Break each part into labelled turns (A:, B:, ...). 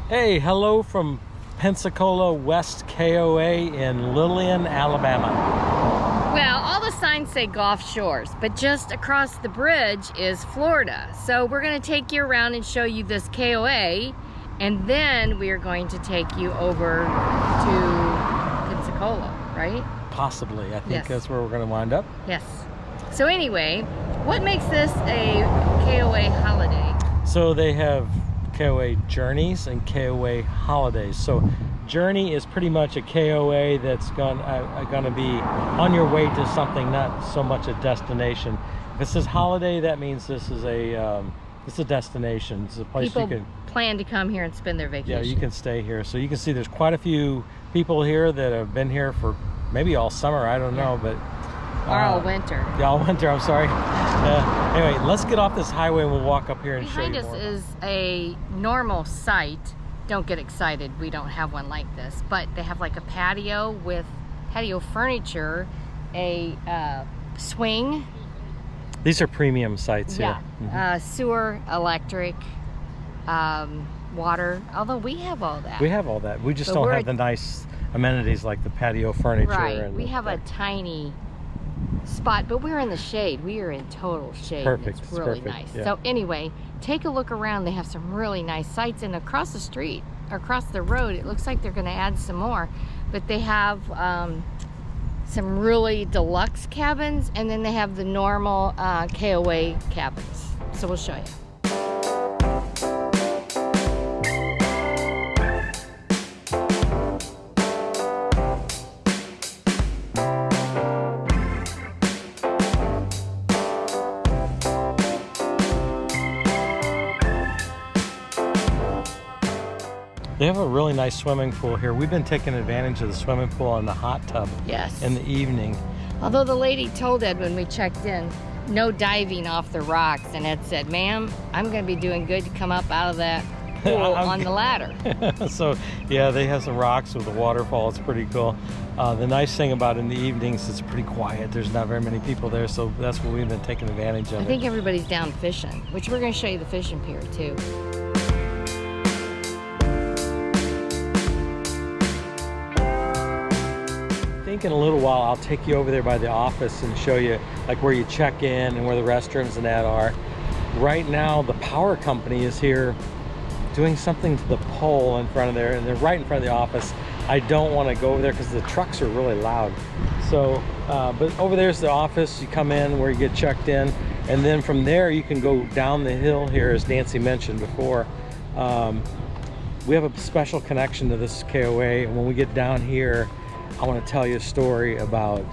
A: Hey, hello from Pensacola West KOA in Lillian, Alabama.
B: Well, all the signs say Gulf Shores, but just across the bridge is Florida. So we're going to take you around and show you this KOA, and then we are going to take you over to Pensacola, right?
A: Possibly. I think
B: Yes.
A: that's where we're going to wind up.
B: Yes. So anyway, what makes this a KOA holiday?
A: So they have KOA journeys and KOA holidays. So journey is pretty much a KOA that's gonna be on your way to something, not so much a destination. If it says holiday, that means this is a destination. It's a place
B: People
A: you can
B: plan to come here and spend their vacation.
A: Yeah, you can stay here. So you can see there's quite a few people here that have been here for maybe all summer. I don't know, but
B: Or all winter.
A: Yeah, all winter. I'm sorry. Anyway, let's get off this highway and we'll walk up here and show you more.
B: Behind us is a normal site. Don't get excited. We don't have one like this, but they have like a patio with patio furniture, a swing.
A: These are premium sites here.
B: Yeah. Sewer, electric, water. Although we have all that.
A: We have all that. We just
B: But
A: don't have the nice amenities like the patio furniture.
B: Right.
A: And
B: We have a tiny spot, but we're in the shade. We are in total shade.
A: Perfect.
B: It's really
A: perfect.
B: nice.
A: Yeah.
B: So anyway, take a look around. They have some really nice sites, and across the street, across the road, it looks like they're going to add some more. But they have some really deluxe cabins, and then they have the normal KOA cabins. So we'll show you.
A: They have a really nice swimming pool here. We've been taking advantage of the swimming pool and the hot tub
B: Yes.
A: in the evening.
B: Although the lady told Ed when we checked in, no diving off the rocks, and Ed said, "Ma'am, I'm going to be doing good to come up out of that pool on the ladder."
A: So yeah, they have some rocks with a waterfall. It's pretty cool. The nice thing about in the evenings, it's pretty quiet. There's not very many people there, so that's what we've been taking advantage of.
B: I think everybody's down fishing, which we're going to show you the fishing pier too.
A: I think in a little while I'll take you over there by the office and show you like where you check in and where the restrooms and that are. Right now the power company is here doing something to the pole in front of there, and they're right in front of the office. I don't want to go over there because the trucks are really loud. So but over there's the office. You come in where you get checked in, and then from there you can go down the hill here, as Nancy mentioned before. We have a special connection to this KOA, and when we get down here I want to tell you a story about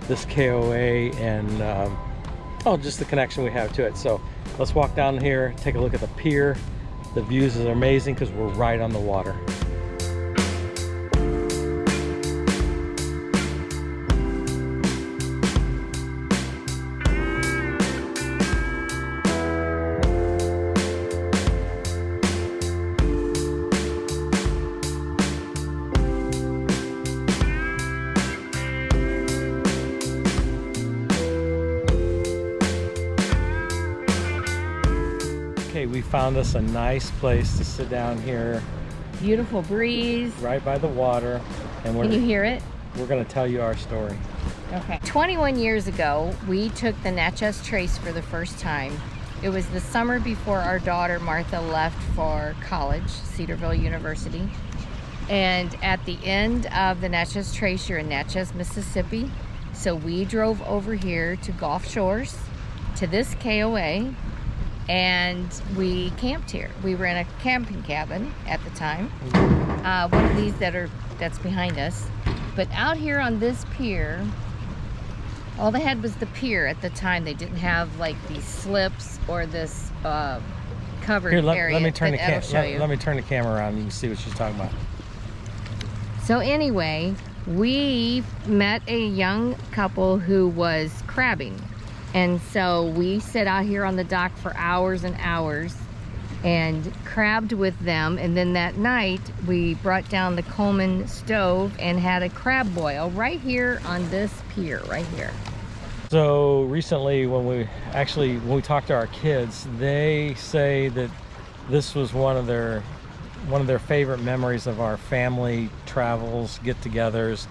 A: this KOA and just the connection we have to it. So let's walk down here, take a look at the pier. The views are amazing because we're right on the water. We found us a nice place to sit down here.
B: Beautiful breeze.
A: Right by the water. And
B: Can you hear it?
A: We're going to tell you our story.
B: Okay. 21 years ago, we took the Natchez Trace for the first time. It was the summer before our daughter Martha left for college, Cedarville University. And at the end of the Natchez Trace, you're in Natchez, Mississippi. So we drove over here to Gulf Shores, to this KOA, and we camped here. We were in a camping cabin at the time, one of these that's behind us. But out here on this pier, all they had was the pier at the time. They didn't have like these slips or this covered area.
A: Let me turn
B: Let
A: me turn the camera around and you can see what she's talking about.
B: So anyway, we met a young couple who was crabbing. And so we sat out here on the dock for hours and hours and crabbed with them. And then that night we brought down the Coleman stove and had a crab boil right here on this pier right here.
A: So recently when we talked to our kids, they say that this was one of their one of their favorite memories of our family travels, get-togethers,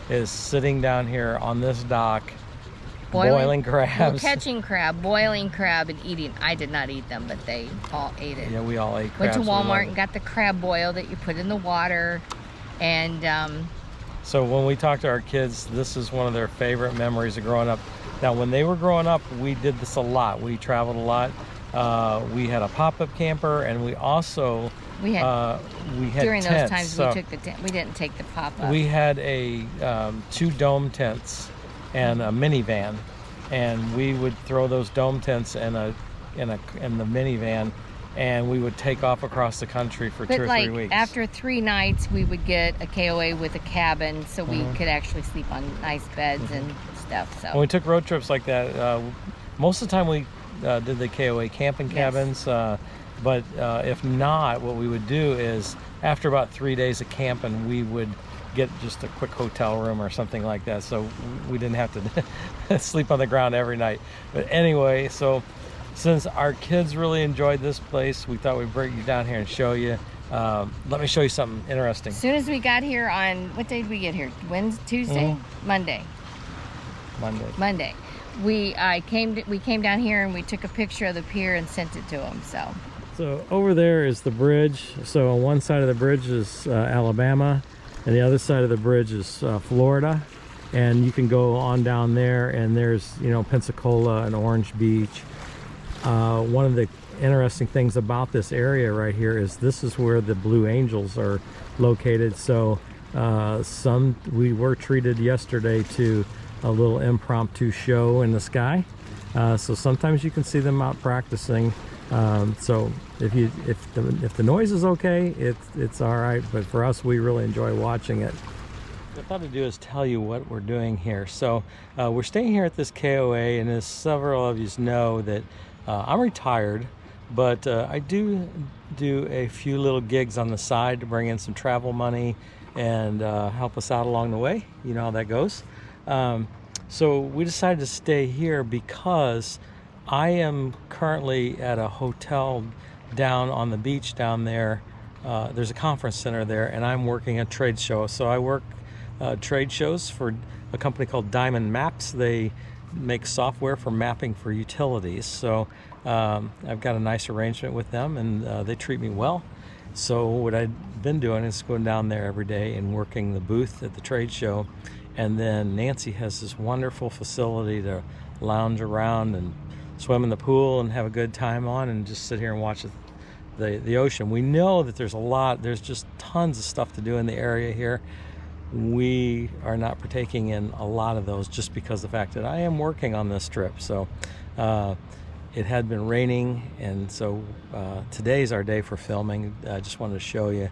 A: is sitting down here on this dock, boiling crabs.
B: Well, catching crab, boiling crab, and eating. I did not eat them, but they all ate it.
A: Yeah, we all ate crabs.
B: Went to Walmart and got the crab boil that you put in the water, and
A: so when we talk to our kids, this is one of their favorite memories of growing up. Now, when they were growing up, we did this a lot. We traveled a lot. We had a pop-up camper, and we also had
B: during
A: tents.
B: those times
A: So
B: we took the tent. We didn't take the pop-up.
A: we had a 2 dome tents and a minivan, and we would throw those dome tents in the minivan, and we would take off across the country for 2 or 3 weeks.
B: After 3 nights, we would get a KOA with a cabin, so we could actually sleep on nice beds and stuff. So
A: when we took road trips like that, most of the time we did the KOA camping cabins. But if not, what we would do is after about 3 days of camping, we would get just a quick hotel room or something like that, so we didn't have to sleep on the ground every night. But anyway, so since our kids really enjoyed this place, we thought we'd bring you down here and show you. Let me show you something interesting.
B: as soon as we got here on, what day did we get here? Wednesday, Tuesday, Monday. We came down here and we took a picture of the pier and sent it to them. So
A: over there is the bridge. So on one side of the bridge is Alabama, and the other side of the bridge is Florida. And you can go on down there, and there's, you know, Pensacola and Orange Beach. One of the interesting things about this area right here is this is where the Blue Angels are located. So we were treated yesterday to a little impromptu show in the sky. So sometimes you can see them out practicing. So if the noise is okay, it's all right. But for us, we really enjoy watching it. What I thought to do is tell you what we're doing here. So we're staying here at this KOA, and as several of you know, that I'm retired, but I do a few little gigs on the side to bring in some travel money and help us out along the way. You know how that goes. So we decided to stay here because I am currently at a hotel down on the beach down there. There's a conference center there, and I'm working a trade show. So I work trade shows for a company called Diamond Maps. They make software for mapping for utilities. So I've got a nice arrangement with them, and they treat me well. So what I've been doing is going down there every day and working the booth at the trade show. And then Nancy has this wonderful facility to lounge around and swim in the pool and have a good time on, and just sit here and watch the ocean. We know that there's just tons of stuff to do in the area here. We are not partaking in a lot of those just because of the fact that I am working on this trip. So it had been raining, and so today's our day for filming. I just wanted to show you.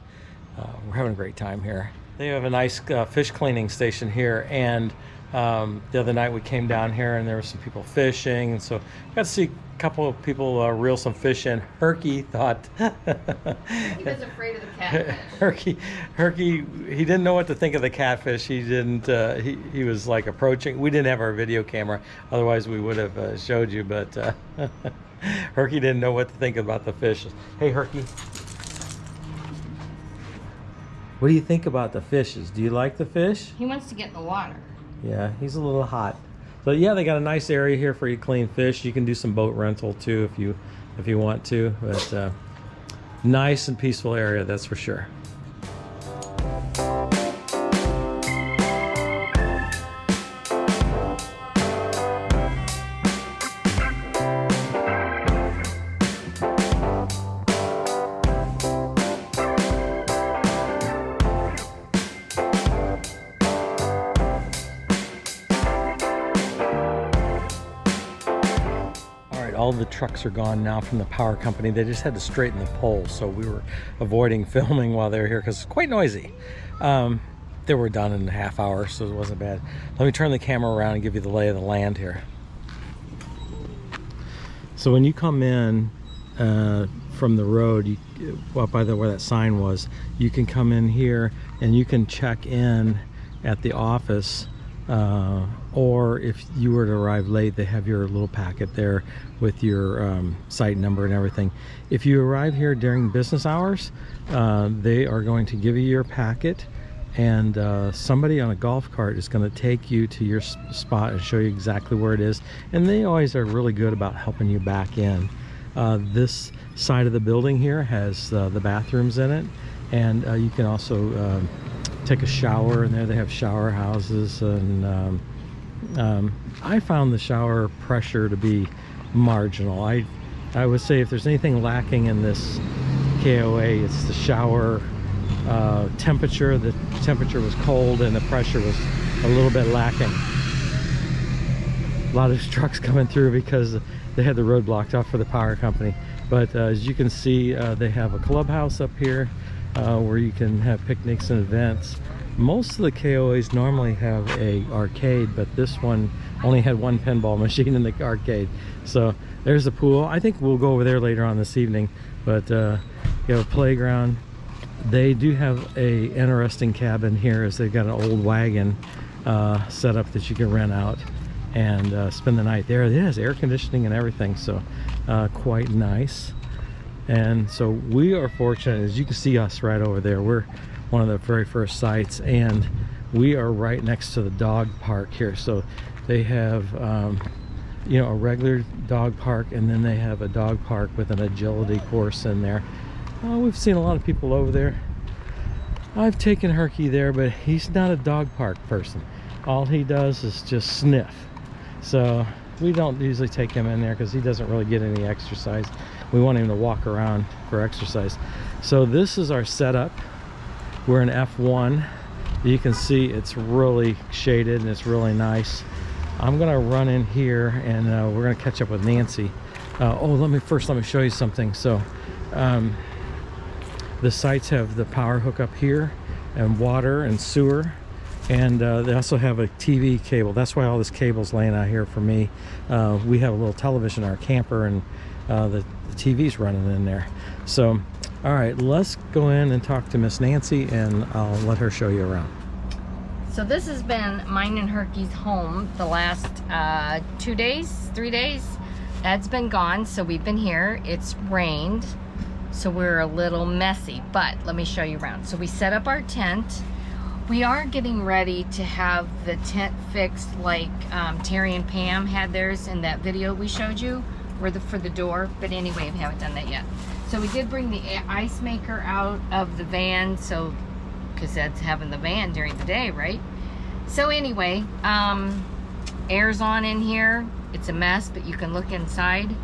A: We're having a great time here. They have a nice fish cleaning station here, and the other night we came down here and there were some people fishing, and so got to see a couple of people reel some fish in. Herky thought
B: he was afraid of the catfish.
A: Herky, he didn't know what to think of the catfish. He didn't. He was like approaching. We didn't have our video camera, otherwise we would have showed you. But Herky didn't know what to think about the fish. Hey, Herky. What do you think about the fishes? Do you like the fish?
B: He wants to get in the water.
A: Yeah, he's a little hot. So yeah, they got a nice area here for you to clean fish. You can do some boat rental too if you want to. But nice and peaceful area, that's for sure. All the trucks are gone now from the power company. They just had to straighten the poles, so we were avoiding filming while they were here because it's quite noisy. They were done in a half hour, so it wasn't bad. Let me turn the camera around and give you the lay of the land here. So when you come in from the road, up by where that sign was, you can come in here and you can check in at the office or if you were to arrive late, they have your little packet there with your site number and everything. If you arrive here during business hours, they are going to give you your packet, and somebody on a golf cart is going to take you to your spot and show you exactly where it is, and they always are really good about helping you back in. This side of the building here has the bathrooms in it, and you can also take a shower in there. They have shower houses, and I found the shower pressure to be marginal. I would say if there's anything lacking in this KOA, it's the shower temperature. The temperature was cold and the pressure was a little bit lacking. A lot of trucks coming through because they had the road blocked off for the power company. But as you can see, they have a clubhouse up here where you can have picnics and events. Most of the KOAs normally have a arcade, but this one only had one pinball machine in the arcade. So there's the pool. I think we'll go over there later on this evening. But you have a playground. They do have a interesting cabin here, as they've got an old wagon set up that you can rent out and spend the night there. It has air conditioning and everything, so quite nice. And so we are fortunate, as you can see us right over there. We're one of the very first sites, and we are right next to the dog park here. So they have you know, a regular dog park, and then they have a dog park with an agility course in there. We've seen a lot of people over there. I've taken Herky there, but he's not a dog park person. All he does is just sniff. So we don't usually take him in there because he doesn't really get any exercise. We want him to walk around for exercise. So this is our setup. We're in F1. You can see it's really shaded and it's really nice. I'm gonna run in here and we're gonna catch up with Nancy. Oh, let me show you something. So the sites have the power hookup here, and water and sewer, and they also have a TV cable. That's why all this cable's laying out here for me. We have a little television in our camper, and the TV's running in there. So all right, let's go in and talk to Miss Nancy, and I'll let her show you around.
B: So this has been mine and Herky's home the last 2 days, 3 days. Ed's been gone, so we've been here. It's rained, so we're a little messy, but let me show you around. So we set up our tent. We are getting ready to have the tent fixed like Terry and Pam had theirs in that video we showed you, for the door, but anyway, we haven't done that yet. So we did bring the ice maker out of the van, so because that's having the van during the day, right? So anyway, air's on in here. It's a mess, but you can look inside,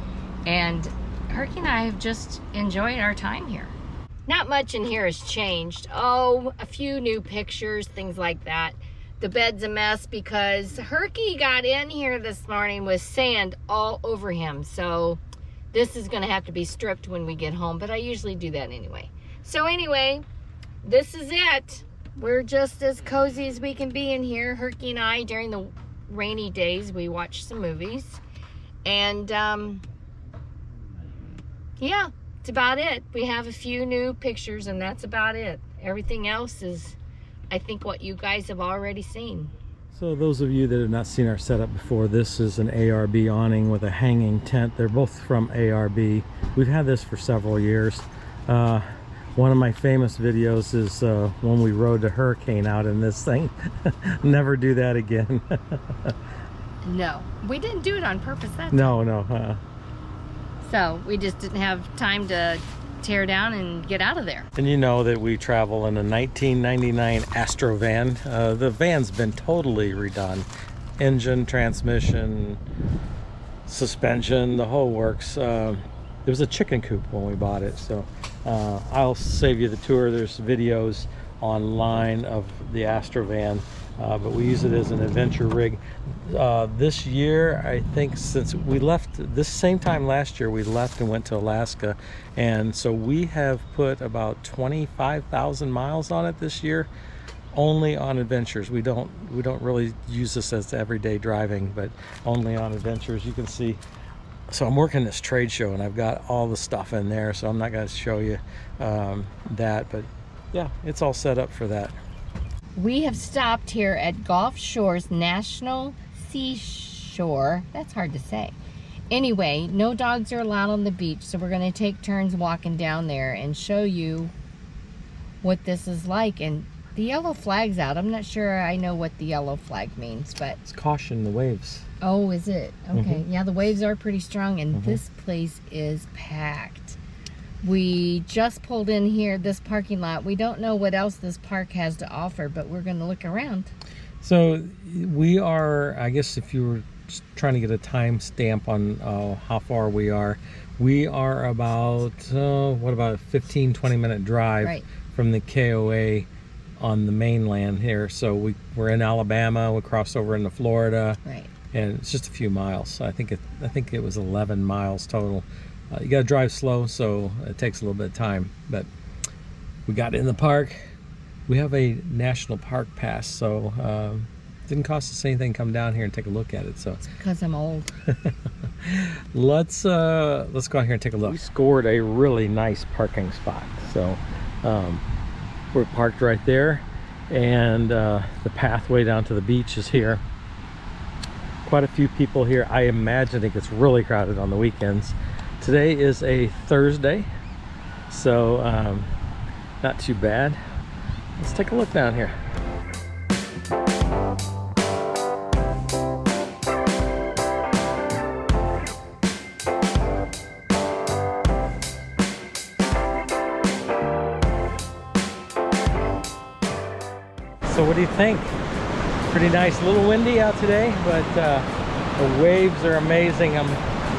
B: and Herky and I have just enjoyed our time here. Not much in here has changed. Oh, a few new pictures, things like that. The bed's a mess because Herky got in here this morning with sand all over him. So this is gonna have to be stripped when we get home, but I usually do that anyway. So anyway, this is it. We're just as cozy as we can be in here. Herky and I, during the rainy days, we watch some movies. And yeah, it's about it. We have a few new pictures, and that's about it. Everything else is, I think, what you guys have already seen.
A: So those of you that have not seen our setup before, this is an ARB awning with a hanging tent. They're both from ARB. We've had this for several years. One of my famous videos is when we rode a hurricane out in this thing. Never do that again.
B: No, we didn't do it on purpose that time.
A: No.
B: So we just didn't have time to tear down and get out of there.
A: And you know that we travel in a 1999 Astrovan. The van's been totally redone. Engine, transmission, suspension, the whole works. It was a chicken coop when we bought it, so I'll save you the tour. There's videos online of the Astrovan, but we use it as an adventure rig. This year, I think, since we left this same time last year, we left and went to Alaska, and so we have put about 25,000 miles on it this year, only on adventures. We don't really use this as everyday driving, but only on adventures. You can see. So I'm working this trade show, and I've got all the stuff in there, so I'm not going to show you that, but yeah, it's all set up for that.
B: We have stopped here at Gulf Shores National Seashore. That's hard to say. Anyway, no dogs are allowed on the beach, so we're going to take turns walking down there and show you what this is like. And the yellow flag's out. I'm not sure I know what the yellow flag means, but...
A: It's caution the waves.
B: Oh, is it? Okay.
A: Mm-hmm.
B: Yeah, the waves are pretty strong, and
A: Mm-hmm.
B: this place is packed. We just pulled in here, this parking lot. We don't know what else this park has to offer, but we're going to look around.
A: So we are, I guess if you were trying to get a time stamp on how far we are about, what about a 15-20 minute drive
B: Right.
A: from the KOA on the mainland here. So we're in Alabama, we crossed over into Florida.
B: Right.
A: And it's just a few miles. I think it was 11 miles total. You got to drive slow, so it takes a little bit of time. But we got in the park. We have a national park pass, so it didn't cost us anything to come down here and take a look at it. So
B: It's because I'm old.
A: let's go out here and take a look. We scored a really nice parking spot. So we're parked right there, and the pathway down to the beach is here. Quite a few people here. I imagine it gets really crowded on the weekends. Today is a Thursday, so not too bad. Let's take a look down here. So what do you think? Pretty nice, a little windy out today, but the waves are amazing. I'm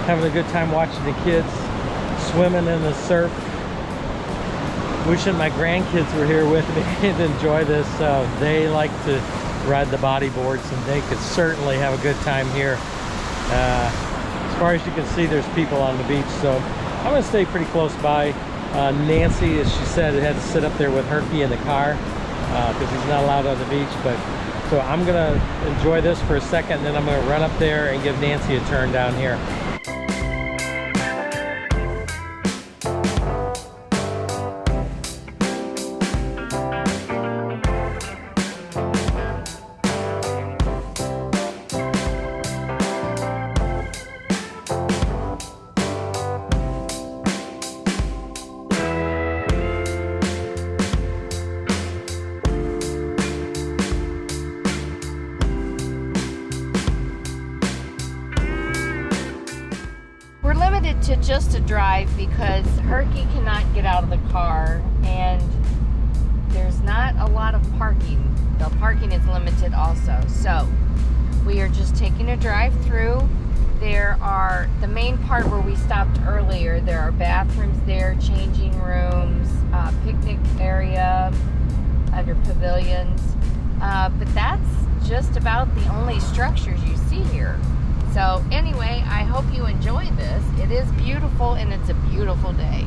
A: having a good time watching the kids swimming in the surf. Wishing my grandkids were here with me to enjoy this. They like to ride the bodyboards, and they could certainly have a good time here. As far as you can see, there's people on the beach, so I'm gonna stay pretty close by. Nancy, as she said, had to sit up there with Herky in the car because he's not allowed on the beach. But so I'm gonna enjoy this for a second, and then I'm gonna run up there and give Nancy a turn down here.
B: We're limited to just a drive because Herky cannot get out of the car, and there's not a lot of parking. The parking is limited also. So we are just taking a drive through. There are the main part where we stopped earlier. There are bathrooms there, changing rooms, picnic area under pavilions. But that's just about the only structures you see here. So anyway, I hope you enjoy this. It is beautiful, and it's a beautiful day.